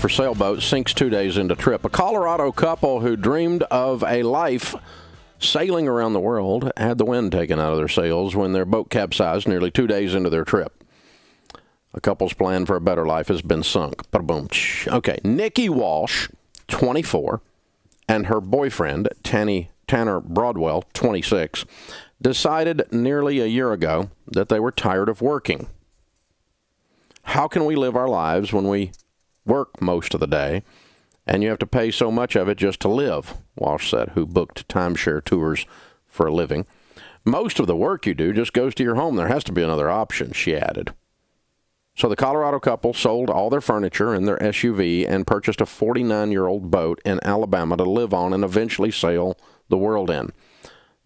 for sailboat sinks 2 days into trip. A Colorado couple who dreamed of a life sailing around the world had the wind taken out of their sails when their boat capsized nearly 2 days into their trip. A couple's plan for a better life has been sunk. Ba-boom. Okay, Nikki Walsh, 24, and her boyfriend, Tanner Broadwell, 26, decided nearly a year ago that they were tired of working. How can we live our lives when we work most of the day and you have to pay so much of it just to live? Walsh said, who booked timeshare tours for a living. Most of the work you do just goes to your home. There has to be another option, she added. So the Colorado couple sold all their furniture and their SUV and purchased a 49-year-old boat in Alabama to live on and eventually sail the world in.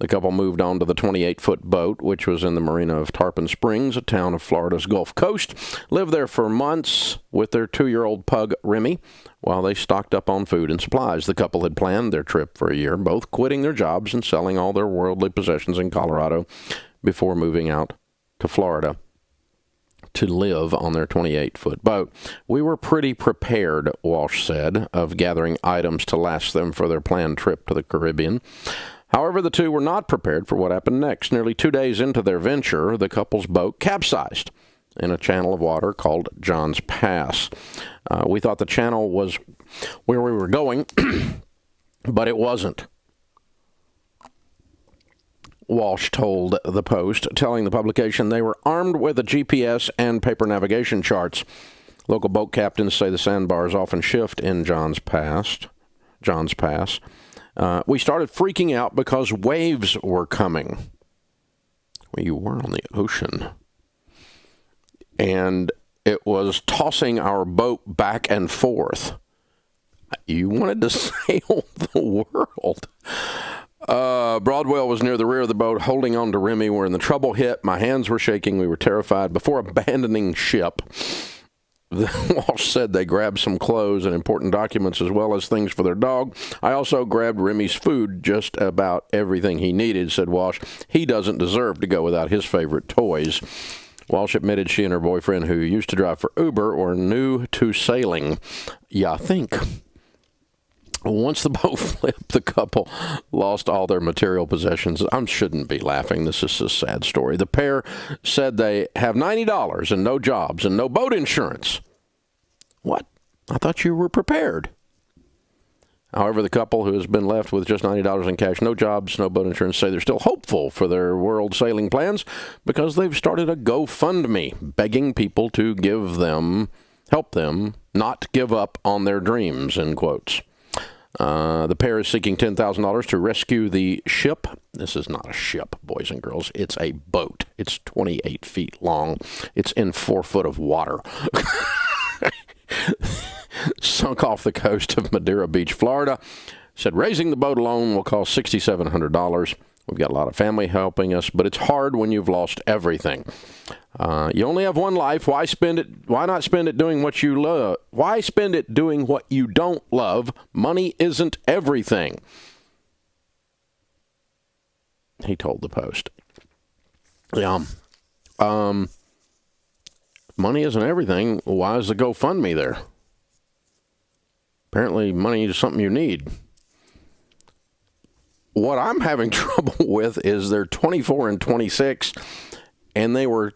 The couple moved on to the 28-foot boat, which was in the marina of Tarpon Springs, a town of Florida's Gulf Coast. Lived there for months with their 2-year-old pug, Remy, while they stocked up on food and supplies. The couple had planned their trip for a year, both quitting their jobs and selling all their worldly possessions in Colorado before moving out to Florida to live on their 28-foot boat. We were pretty prepared, Walsh said, of gathering items to last them for their planned trip to the Caribbean. However, the two were not prepared for what happened next. Nearly 2 days into their venture, the couple's boat capsized in a channel of water called John's Pass. We thought the channel was where we were going, but it wasn't, Walsh told the Post, telling the publication they were armed with a GPS and paper navigation charts. Local boat captains say the sandbars often shift in John's Pass. We started freaking out because waves were coming. Well, you were on the ocean. And it was tossing our boat back and forth. You wanted to sail the world. Broadwell was near the rear of the boat, holding on to Remy when the trouble hit. My hands were shaking. We were terrified. Before abandoning ship, Walsh said they grabbed some clothes and important documents as well as things for their dog. I also grabbed Remy's food, just about everything he needed, said Walsh. He doesn't deserve to go without his favorite toys. Walsh admitted she and her boyfriend, who used to drive for Uber, were new to sailing. Yeah, think. Once the boat flipped, the couple lost all their material possessions. I shouldn't be laughing. This is a sad story. The pair said they have $90 and no jobs and no boat insurance. What? I thought you were prepared. However, the couple, who has been left with just $90 in cash, no jobs, no boat insurance, say they're still hopeful for their world sailing plans because they've started a GoFundMe, begging people to help them not give up on their dreams, in quotes. The pair is seeking $10,000 to rescue the ship. This is not a ship, boys and girls. It's a boat. It's 28 feet long. It's in 4 foot of water. Sunk off the coast of Madeira Beach, Florida. Said raising the boat alone will cost $6,700. We've got a lot of family helping us, but it's hard when you've lost everything. You only have one life. Why not spend it doing what you love? Why spend it doing what you don't love? Money isn't everything, he told the Post. Yeah. Money isn't everything. Why is the GoFundMe there? Apparently money is something you need. What I'm having trouble with is they're 24 and 26, and they were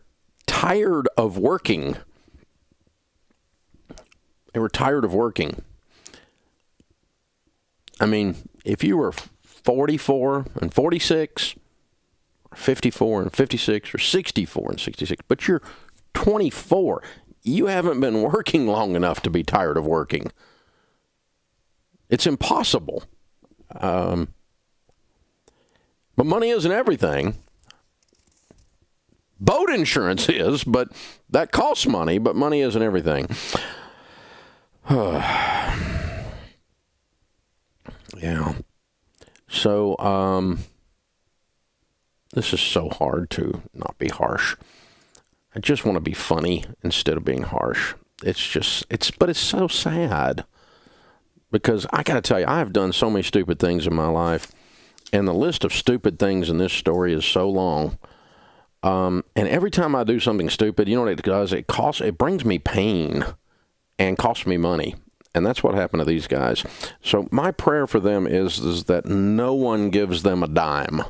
tired of working. They were tired of working. I mean, if you were 44 and 46, or 54 and 56, or 64 and 66, but you're 24, you haven't been working long enough to be tired of working. It's impossible. But money isn't everything. Boat insurance is, but that costs money, but money isn't everything. Yeah. So, this is so hard to not be harsh. I just want to be funny instead of being harsh. But it's so sad. Because I got to tell you, I've done so many stupid things in my life. And the list of stupid things in this story is so long. And every time I do something stupid, you know what it does? It brings me pain and costs me money. And that's what happened to these guys. So my prayer for them is that no one gives them a dime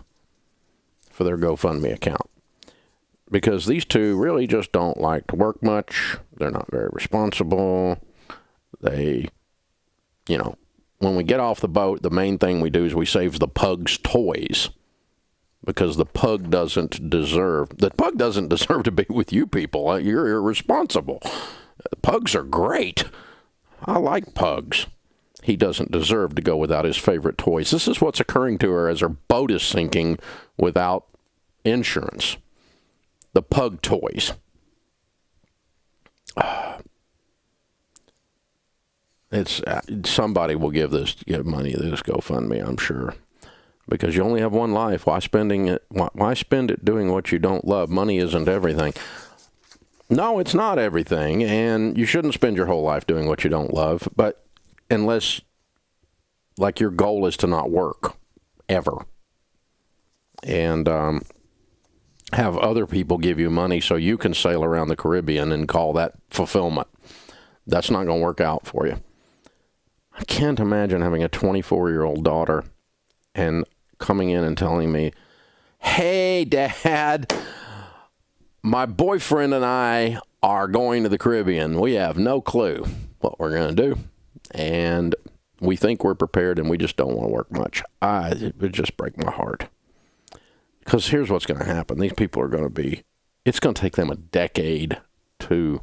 for their GoFundMe account. Because these two really just don't like to work much. They're not very responsible. They, when we get off the boat, the main thing we do is we save the pug's toys. Because the pug doesn't deserve to be with you people. You're irresponsible. Pugs are great. I like pugs. He doesn't deserve to go without his favorite toys. This is what's occurring to her as her boat is sinking without insurance. The pug toys. It's somebody will give money to this GoFundMe, I'm sure. Because you only have one life. Why spend it doing what you don't love? Money isn't everything. No, it's not everything, and you shouldn't spend your whole life doing what you don't love, but unless, your goal is to not work, ever. And have other people give you money so you can sail around the Caribbean and call that fulfillment. That's not going to work out for you. I can't imagine having a 24-year-old daughter and coming in and telling me, hey, Dad, my boyfriend and I are going to the Caribbean. We have no clue what we're going to do. And we think we're prepared and we just don't want to work much. It would just break my heart. Because here's what's going to happen. These people are going to it's going to take them a decade to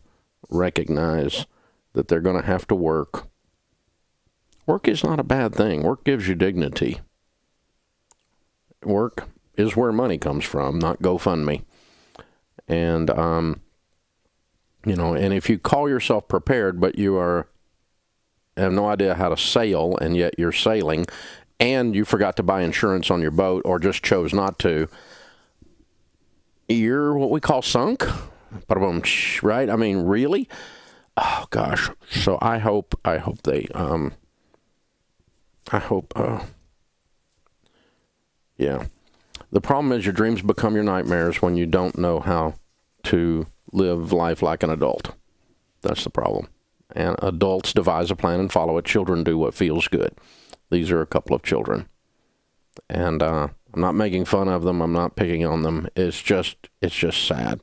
recognize that they're going to have to work. Work is not a bad thing. Work gives you dignity. Work is where money comes from, not GoFundMe. And, and if you call yourself prepared, but you have no idea how to sail, and yet you're sailing, and you forgot to buy insurance on your boat or just chose not to, you're what we call sunk. Right? I mean, really? Oh, gosh. So I hope they, yeah. The problem is your dreams become your nightmares when you don't know how to live life like an adult. That's the problem. And adults devise a plan and follow it. Children do what feels good. These are a couple of children. And I'm not making fun of them. I'm not picking on them. It's just sad.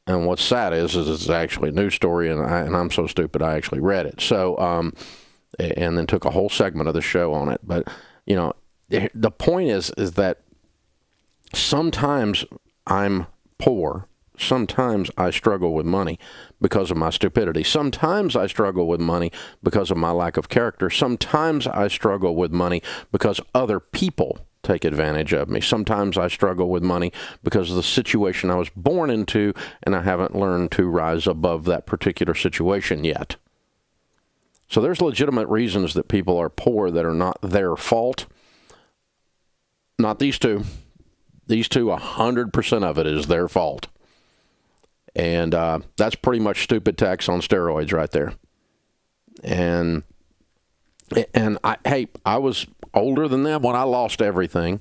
And what's sad is it's actually a news story, and I'm so stupid I actually read it. So, and then took a whole segment of the show on it. But, the point is that sometimes I'm poor. Sometimes I struggle with money because of my stupidity. Sometimes I struggle with money because of my lack of character. Sometimes I struggle with money because other people take advantage of me. Sometimes I struggle with money because of the situation I was born into, and I haven't learned to rise above that particular situation yet. So there's legitimate reasons that people are poor that are not their fault. Not these two. These two, 100% of it is their fault. And that's pretty much stupid tax on steroids right there. And I was older than them when I lost everything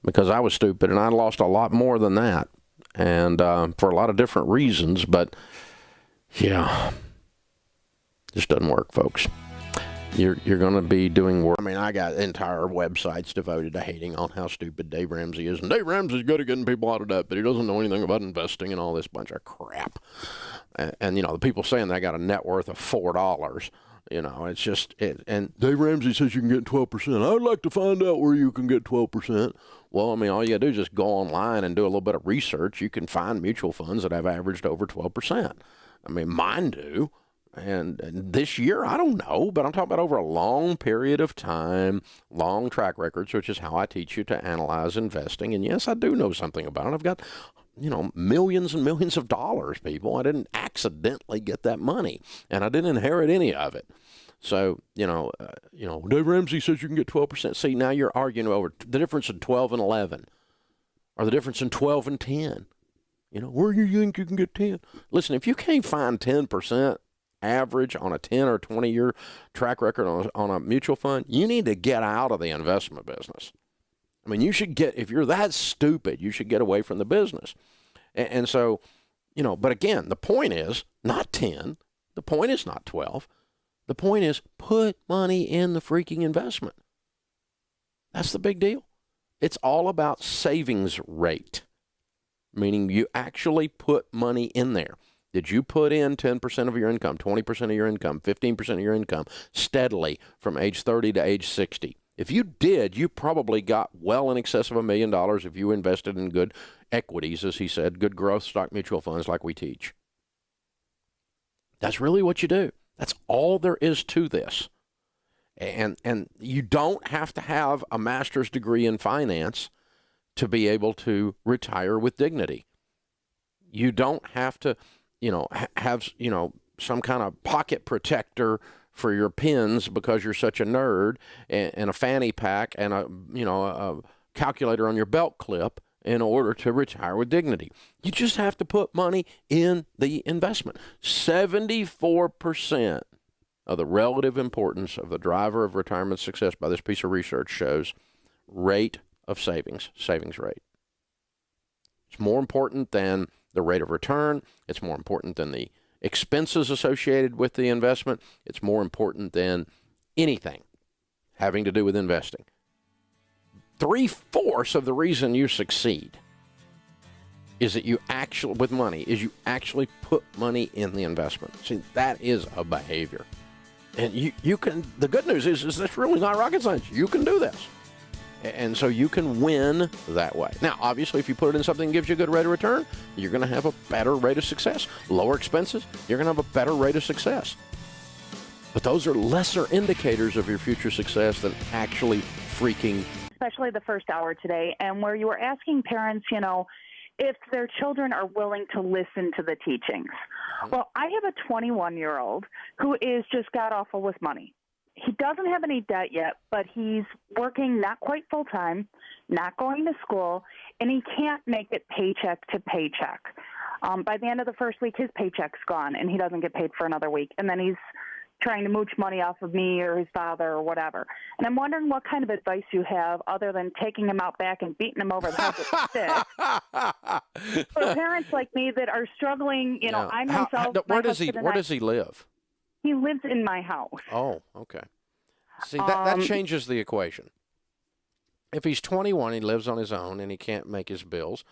because I was stupid, and I lost a lot more than that. And for a lot of different reasons, but yeah, just doesn't work, folks. You're going to be doing work. I mean, I got entire websites devoted to hating on how stupid Dave Ramsey is. And Dave Ramsey's good at getting people out of debt, but he doesn't know anything about investing and all this bunch of crap. And the people saying they got a net worth of $4, it's just, and Dave Ramsey says you can get 12%. I'd like to find out where you can get 12%. Well, I mean, all you got to do is just go online and do a little bit of research. You can find mutual funds that have averaged over 12%. I mean, mine do. And this year, I don't know, but I'm talking about over a long period of time, long track records, which is how I teach you to analyze investing. And yes, I do know something about it. I've got, millions and millions of dollars, people. I didn't accidentally get that money, and I didn't inherit any of it. So, Dave Ramsey says you can get 12%. See, now you're arguing over the difference in 12 and 11, or the difference in 12 and 10. Where do you think you can get 10? Listen, if you can't find 10%, average on a 10 or 20-year track record on a mutual fund, you need to get out of the investment business. I mean, if you're that stupid, you should get away from the business. And so, but again, the point is not 10. The point is not 12. The point is, put money in the freaking investment. That's the big deal. It's all about savings rate, meaning you actually put money in there. Did you put in 10% of your income, 20% of your income, 15% of your income steadily from age 30 to age 60? If you did, you probably got well in excess of $1 million if you invested in good equities, as he said, good growth stock mutual funds like we teach. That's really what you do. That's all there is to this. And you don't have to have a master's degree in finance to be able to retire with dignity. You don't have to, have, some kind of pocket protector for your pins because you're such a nerd, and a fanny pack and a calculator on your belt clip in order to retire with dignity. You just have to put money in the investment. 74% of the relative importance of the driver of retirement success by this piece of research shows rate of savings rate. It's more important than the rate of return. It's more important than the expenses associated with the investment. It's more important than anything having to do with investing. 3/4 of the reason you succeed is that you actually put money in the investment. See, that is a behavior. And you can, the good news is that's really not rocket science. You can do this. And so you can win that way. Now, obviously, if you put it in something that gives you a good rate of return, you're going to have a better rate of success. Lower expenses, you're going to have a better rate of success. But those are lesser indicators of your future success than actually freaking. Especially the first hour today, and where you were asking parents, if their children are willing to listen to the teachings. Well, I have a 21-year-old who is just god awful with money. He doesn't have any debt yet, but he's working not quite full-time, not going to school, and he can't make it paycheck to paycheck. By the end of the first week, his paycheck's gone, and he doesn't get paid for another week. And then he's trying to mooch money off of me or his father or whatever. And I'm wondering what kind of advice you have other than taking him out back and beating him over the head with a stick. For parents like me that are struggling, I myself. Where does he live? He lives in my house. Oh, okay. See, that changes the equation. If he's 21, he lives on his own, and he can't make his bills,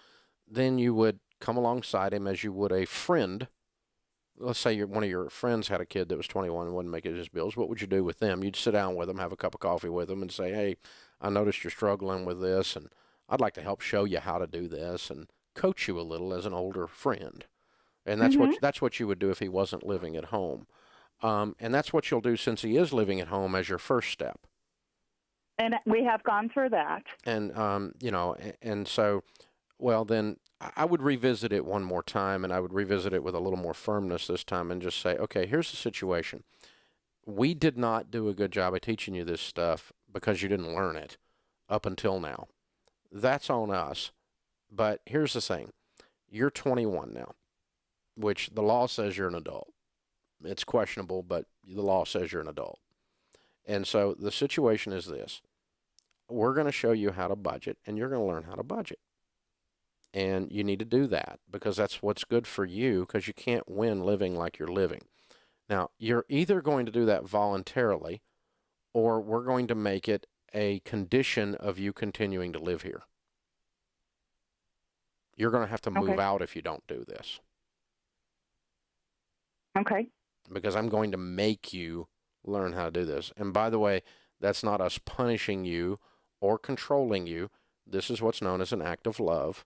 then you would come alongside him as you would a friend. Let's say one of your friends had a kid that was 21 and wasn't making his bills. What would you do with them? You'd sit down with them, have a cup of coffee with them, and say, hey, I noticed you're struggling with this, and I'd like to help show you how to do this and coach you a little as an older friend. And that's what you would do if he wasn't living at home. And that's what you'll do since he is living at home as your first step. And we have gone through that. And, and so, well, then I would revisit it one more time, and I would revisit it with a little more firmness this time and just say, okay, here's the situation. We did not do a good job of teaching you this stuff because you didn't learn it up until now. That's on us. But here's the thing. You're 21 now, which the law says you're an adult. It's questionable, but the law says you're an adult. And so the situation is this. We're going to show you how to budget, and you're going to learn how to budget. And you need to do that because that's what's good for you, because you can't win living like you're living. Now, you're either going to do that voluntarily, or we're going to make it a condition of you continuing to live here. You're going to have to move out if you don't do this. Okay. Because I'm going to make you learn how to do this. And by the way, that's not us punishing you or controlling you. This is what's known as an act of love,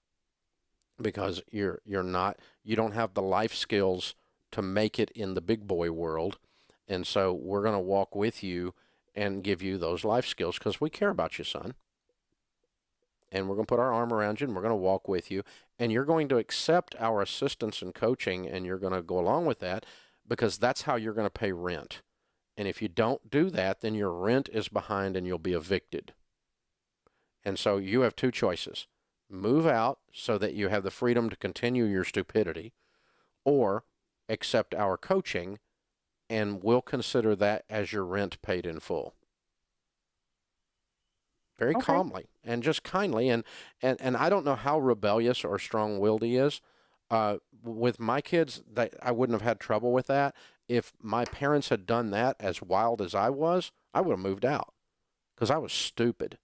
because you don't have the life skills to make it in the big boy world. And so we're going to walk with you and give you those life skills because we care about you, son. And we're going to put our arm around you, and we're going to walk with you. And you're going to accept our assistance and coaching, and you're going to go along with that because that's how you're going to pay rent. And if you don't do that, then your rent is behind and you'll be evicted. And so you have two choices. Move out so that you have the freedom to continue your stupidity, or accept our coaching, and we'll consider that as your rent paid in full. Very calmly and just kindly. And I don't know how rebellious or strong-willed he is. With my kids, I wouldn't have had trouble with that. if my parents had done that as wild as I was, I would have moved out because I was stupid.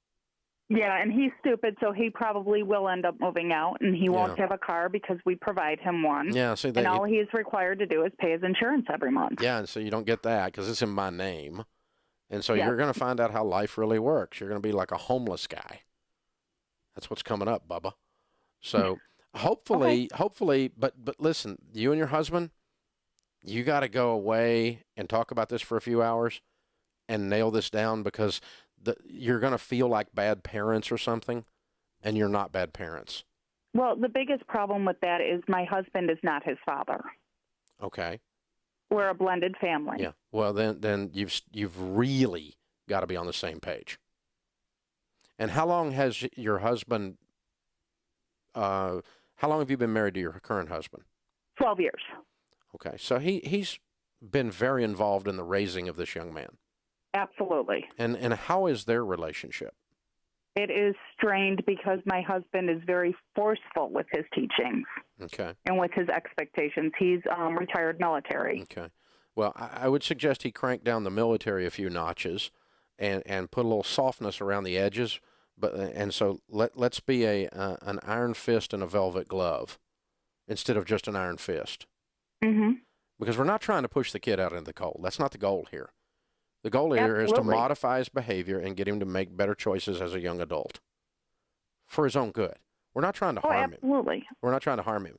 Yeah, and he's stupid, so he probably will end up moving out, and he won't have a car because we provide him one. Yeah, see, and all he's required to do is pay his insurance every month. Yeah, and so you don't get that because it's in my name. And so you're going to find out how life really works. You're going to be like a homeless guy. That's what's coming up, Bubba. So hopefully, but listen, you and your husband, you got to go away and talk about this for a few hours and nail this down because you're going to feel like bad parents or something, and you're not bad parents. Well, the biggest problem with that is my husband is not his father. Okay. We're a blended family. Yeah. Well, then you've really got to be on the same page. And how long has your husband? How long have you been married to your current husband? 12 years. Okay, so he's been very involved in the raising of this young man. Absolutely. And how is their relationship? It is strained because my husband is very forceful with his teachings. Okay. And with his expectations. He's retired military. Okay. Well, I would suggest he crank down the military a few notches and put a little softness around the edges. And so let's be an iron fist and a velvet glove instead of just an iron fist. Mm-hmm. Because we're not trying to push the kid out into the cold. That's not the goal here. The goal here is to modify his behavior and get him to make better choices as a young adult for his own good. We're not trying to harm him. Absolutely. We're not trying to harm him.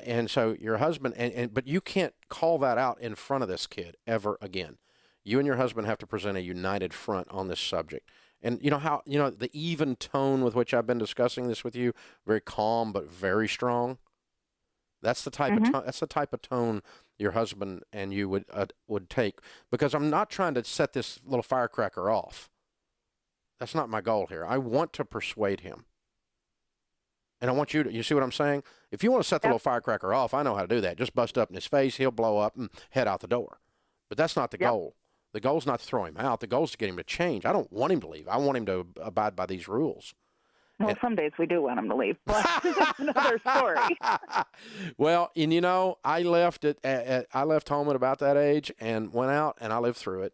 And so your husband, but you can't call that out in front of this kid ever again. You and your husband have to present a united front on this subject. And you know how, the even tone with which I've been discussing this with you, very calm but very strong. That's the type of tone your husband and you would take, because I'm not trying to set this little firecracker off. That's not my goal here. I want to persuade him. And I want you see what I'm saying? If you want to set the little firecracker off, I know how to do that. Just bust up in his face, he'll blow up and head out the door. But that's not the goal. The goal's not to throw him out. The goal's to get him to change. I don't want him to leave. I want him to abide by these rules. Well, some days we do want him to leave, but that's another story. Well, and I left I left home at about that age and went out and I lived through it.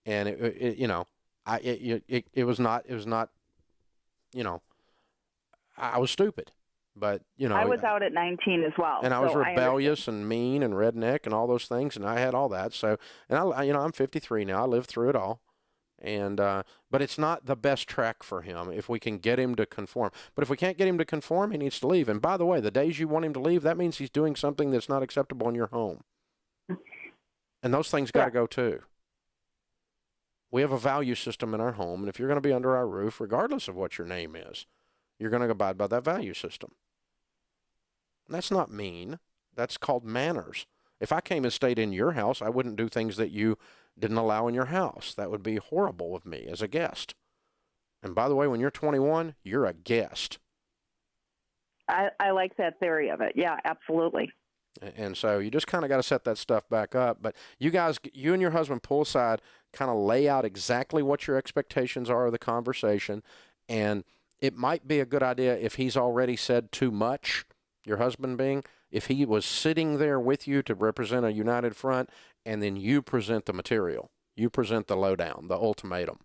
And it was not, I was stupid, but I was out at 19 as well. And I was rebellious and mean and redneck and all those things. And I had all that. So, and I'm 53 now. I lived through it all. And but it's not the best track for him if we can get him to conform. But if we can't get him to conform, he needs to leave. And by the way, the days you want him to leave, that means he's doing something that's not acceptable in your home. And those things got to go too. We have a value system in our home, and if you're going to be under our roof, regardless of what your name is, you're going to abide by that value system. And that's not mean. That's called manners. If I came and stayed in your house, I wouldn't do things that you didn't allow in your house. That would be horrible of me as a guest. And by the way, when you're 21, you're a guest. I like that theory of it. Yeah, absolutely. And so you just kind of got to set that stuff back up. But you guys, you and your husband pull aside, kind of lay out exactly what your expectations are of the conversation. And it might be a good idea if he's already said too much, your husband being, if he was sitting there with you to represent a united front, and then you present the material. You present the lowdown, the ultimatum.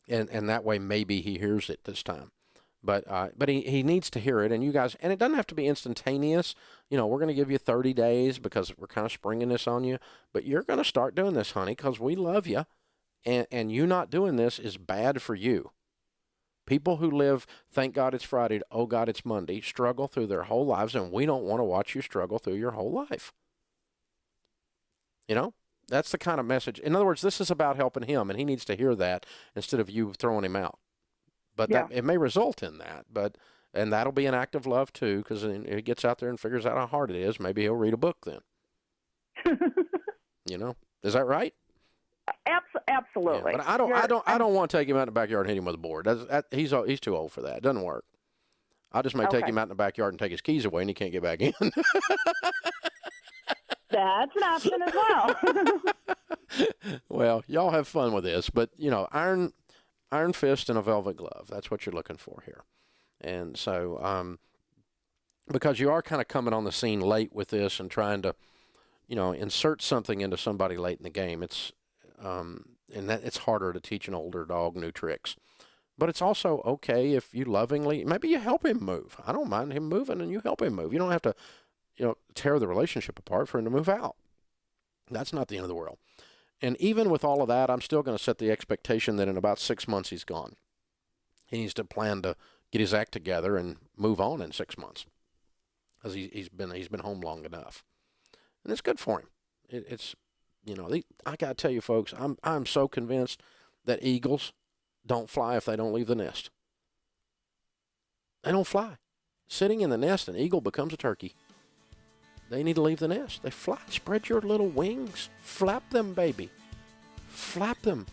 And that way maybe he hears it this time. But he needs to hear it, and you guys, and it doesn't have to be instantaneous. We're going to give you 30 days because we're kind of springing this on you. But you're going to start doing this, honey, because we love you. And you not doing this is bad for you. People who live, thank God it's Friday, oh God it's Monday, struggle through their whole lives, and we don't want to watch you struggle through your whole life. That's the kind of message. In other words, this is about helping him, and he needs to hear that instead of you throwing him out. But it may result in that, and that'll be an act of love too, because if he gets out there and figures out how hard it is, maybe he'll read a book then. Is that right? Absolutely. Yeah, but I don't want to take him out in the backyard and hit him with a board. He's too old for that. It doesn't work. I just may take him out in the backyard and take his keys away, and he can't get back in. That's an option as well. Well, y'all have fun with this, but iron fist and a velvet glove. That's what you're looking for here. And so, because you are kind of coming on the scene late with this and trying to insert something into somebody late in the game. It's and that it's harder to teach an older dog new tricks. But it's also okay if you lovingly, maybe you help him move. I don't mind him moving, and you help him move. You don't have to, tear the relationship apart for him to move out. That's not the end of the world. And even with all of that, I'm still going to set the expectation that in about 6 months he's gone. He needs to plan to get his act together and move on in 6 months, because he's been home long enough, and it's good for him. I got to tell you, folks, I'm so convinced that eagles don't fly if they don't leave the nest. They don't fly. Sitting in the nest, an eagle becomes a turkey. They need to leave the nest. They fly. Spread your little wings. Flap them, baby. Flap them.